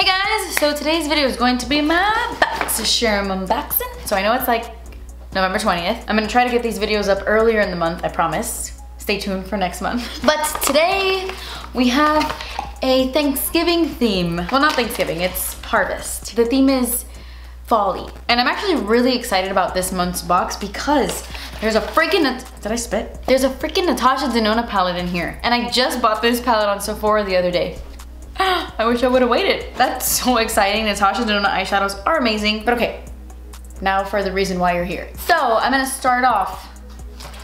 Hey guys, so today's video is going to be my BOXYCHARM unboxing. So I know it's like November 20th. I'm gonna try to get these videos up earlier in the month, I promise. Stay tuned for next month. But today we have a Thanksgiving theme. Well, not Thanksgiving, it's harvest. The theme is fall-y. And I'm actually really excited about this month's box because there's a freaking, did I spit? There's a freaking Natasha Denona palette in here. And I just bought this palette on Sephora the other day. I wish I would have waited. That's so exciting. Natasha Denona eyeshadows are amazing. But okay, now for the reason why you're here. So I'm gonna start off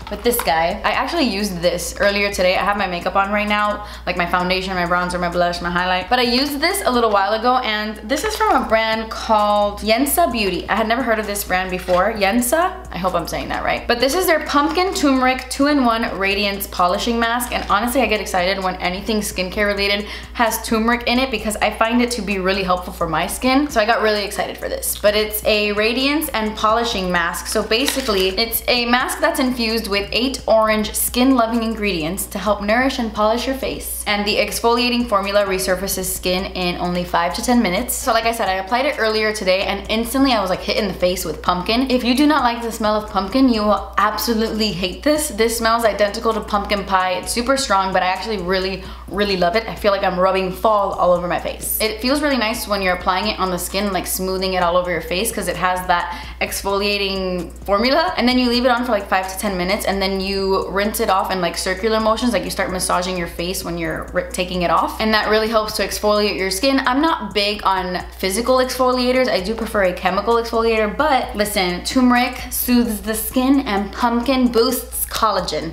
with this guy. I actually used this earlier today. I have my makeup on right now, like my foundation, my bronzer, my blush, my highlight. But I used this a little while ago, and this is from a brand called Yensa Beauty. I had never heard of this brand before. Yensa? I hope I'm saying that right. But this is their Pumpkin Turmeric 2-in-1 Radiance Polishing Mask. And honestly, I get excited when anything skincare related has turmeric in it because I find it to be really helpful for my skin. So I got really excited for this. But it's a radiance and polishing mask. So basically, it's a mask that's infused with 8 orange skin-loving ingredients to help nourish and polish your face. And the exfoliating formula resurfaces skin in only 5 to 10 minutes. So like I said, I applied it earlier today and instantly I was like hit in the face with pumpkin. If you do not like the smell of pumpkin, you will absolutely hate this. This smells identical to pumpkin pie. It's super strong, but I actually really love it. I feel like I'm rubbing fall all over my face. It feels really nice when you're applying it on the skin, like smoothing it all over your face because it has that exfoliating formula. And then you leave it on for like 5 to 10 minutes and then you rinse it off in like circular motions, like you start massaging your face when you're taking it off. And that really helps to exfoliate your skin. I'm not big on physical exfoliators. I do prefer a chemical exfoliator, but listen, turmeric soothes the skin and pumpkin boosts collagen.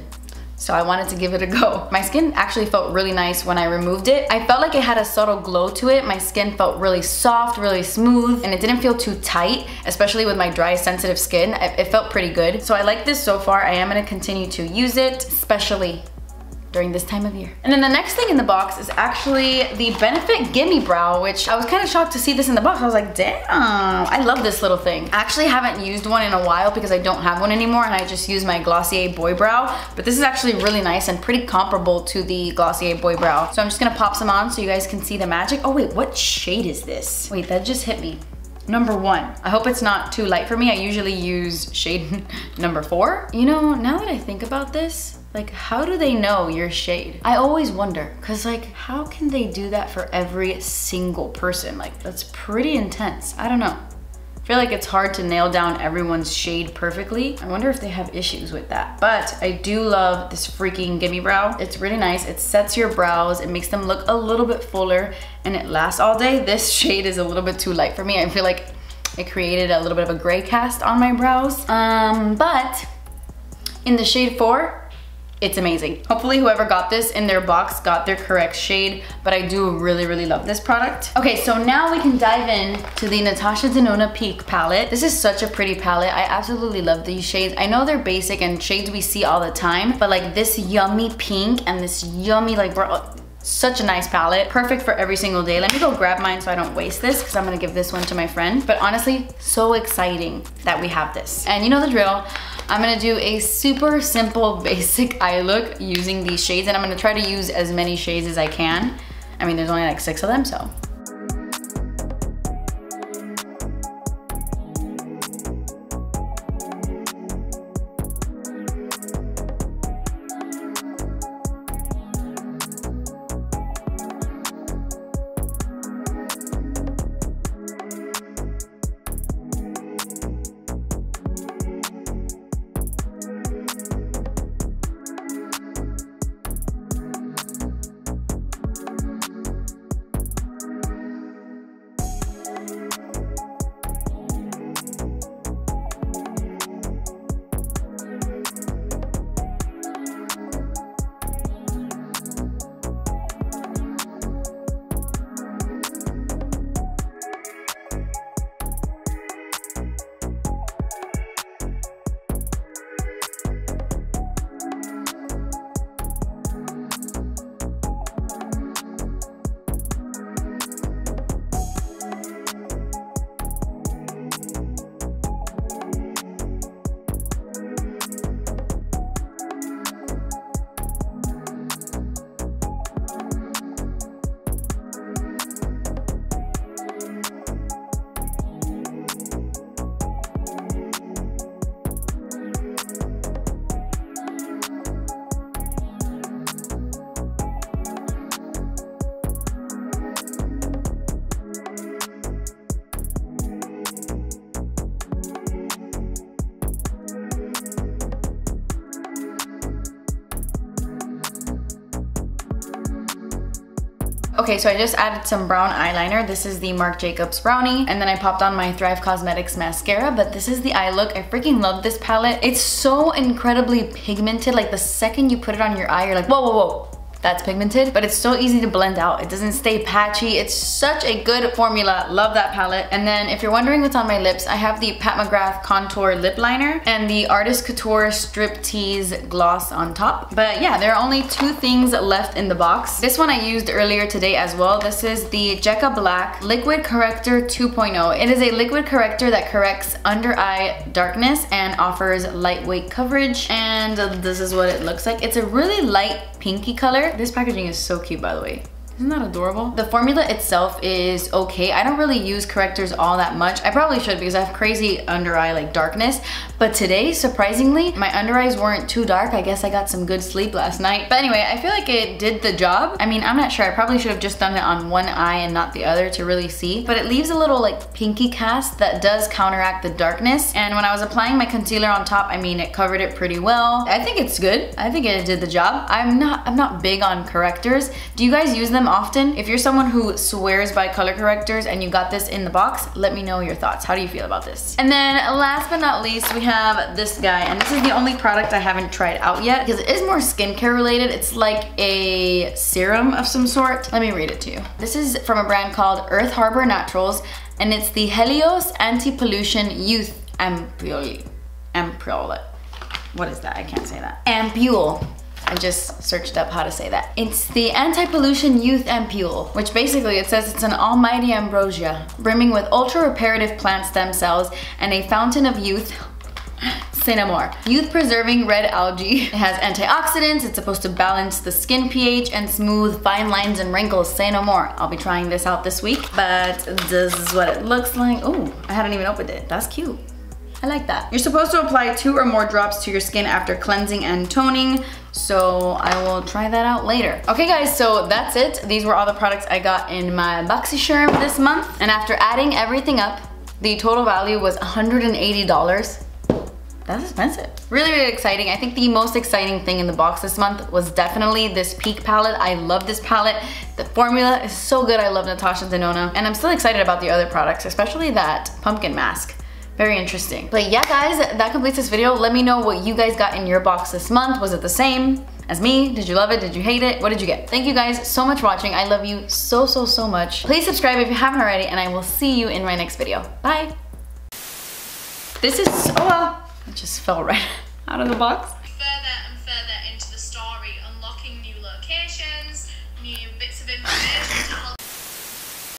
So I wanted to give it a go. My skin actually felt really nice when I removed it. I felt like it had a subtle glow to it. My skin felt really soft, really smooth, and it didn't feel too tight, especially with my dry, sensitive skin. It felt pretty good. So I like this so far. I am gonna continue to use it, especially during this time of year. And then the next thing in the box is actually the Benefit Gimme Brow, which I was kind of shocked to see this in the box. I was like, damn, I love this little thing. I actually haven't used one in a while because I don't have one anymore and I just use my Glossier Boy Brow. But this is actually really nice and pretty comparable to the Glossier Boy Brow. So I'm just gonna pop some on so you guys can see the magic. Oh wait, what shade is this? Wait, that just hit me. Number 1. I hope it's not too light for me. I usually use shade number 4. You know, now that I think about this, like, how do they know your shade? I always wonder, cause like, how can they do that for every single person? Like, that's pretty intense. I don't know. I feel like it's hard to nail down everyone's shade perfectly. I wonder if they have issues with that. But I do love this freaking Gimme Brow. It's really nice. It sets your brows. It makes them look a little bit fuller and it lasts all day. This shade is a little bit too light for me. I feel like it created a little bit of a gray cast on my brows. But in the shade 4, it's amazing. Hopefully whoever got this in their box got their correct shade, but I do really love this product. Okay, so now we can dive in to the Natasha Denona Peak palette. This is such a pretty palette. I absolutely love these shades. I know they're basic and shades we see all the time, but like this yummy pink and this yummy like such a nice palette. Perfect for every single day. Let me go grab mine so I don't waste this because I'm gonna give this one to my friend. But honestly, so exciting that we have this. And you know the drill. I'm gonna do a super simple, basic eye look using these shades, and I'm gonna try to use as many shades as I can. I mean, there's only like 6 of them, so. Okay, so I just added some brown eyeliner. This is the Marc Jacobs Brownie. And then I popped on my Thrive Cosmetics mascara, but this is the eye look. I freaking love this palette. It's so incredibly pigmented. Like the second you put it on your eye, you're like, whoa, whoa, whoa. That's pigmented, but it's so easy to blend out. It doesn't stay patchy. It's such a good formula. Love that palette. And then if you're wondering what's on my lips, I have the Pat McGrath Contour Lip Liner and the Artist Couture Striptease Gloss on top. But yeah, there are only 2 things left in the box. This one I used earlier today as well. This is the Jecca Blac Liquid Corrector 2.0. It is a liquid corrector that corrects under eye darkness and offers lightweight coverage. And this is what it looks like. It's a really light pinky color. This packaging is so cute, by the way. Isn't that adorable? The formula itself is okay. I don't really use correctors all that much. I probably should because I have crazy under eye like darkness. But today, surprisingly, my under eyes weren't too dark. I guess I got some good sleep last night. But anyway, I feel like it did the job. I mean, I'm not sure. I probably should have just done it on one eye and not the other to really see. But it leaves a little like pinky cast that does counteract the darkness. And when I was applying my concealer on top, I mean, it covered it pretty well. I think it's good. I think it did the job. I'm not big on correctors. Do you guys use them often? If you're someone who swears by color correctors and you got this in the box, let me know your thoughts. How do you feel about this? And then last but not least, we have this guy, and this is the only product I haven't tried out yet because it is more skincare related. It's like a serum of some sort. Let me read it to you. This is from a brand called Earth Harbor Naturals, and it's the Helios Anti-Pollution Youth Ampoule. What is that? I can't say that. Ampoule. I just searched up how to say that. It's the Anti-Pollution Youth Ampoule, which basically it says it's an almighty ambrosia, brimming with ultra-reparative plant stem cells and a fountain of youth. Say no more. Youth-preserving red algae. It has antioxidants. It's supposed to balance the skin pH and smooth fine lines and wrinkles. Say no more. I'll be trying this out this week, but this is what it looks like. Oh, I hadn't even opened it. That's cute. I like that. You're supposed to apply 2 or more drops to your skin after cleansing and toning, so I will try that out later. Okay guys, so that's it. These were all the products I got in my BOXYCHARM this month, and after adding everything up, the total value was $180. That's expensive. Really, really exciting. I think the most exciting thing in the box this month was definitely this Peak palette. I love this palette. The formula is so good. I love Natasha Denona, and I'm still excited about the other products, especially that pumpkin mask. Very interesting. But yeah guys, that completes this video. Let me know what you guys got in your box this month. Was it the same as me? Did you love it? Did you hate it? What did you get? Thank you guys so much for watching. I love you so, so, so much. Please subscribe if you haven't already, and I will see you in my next video. Bye. This is, oh, it just fell right out of the box.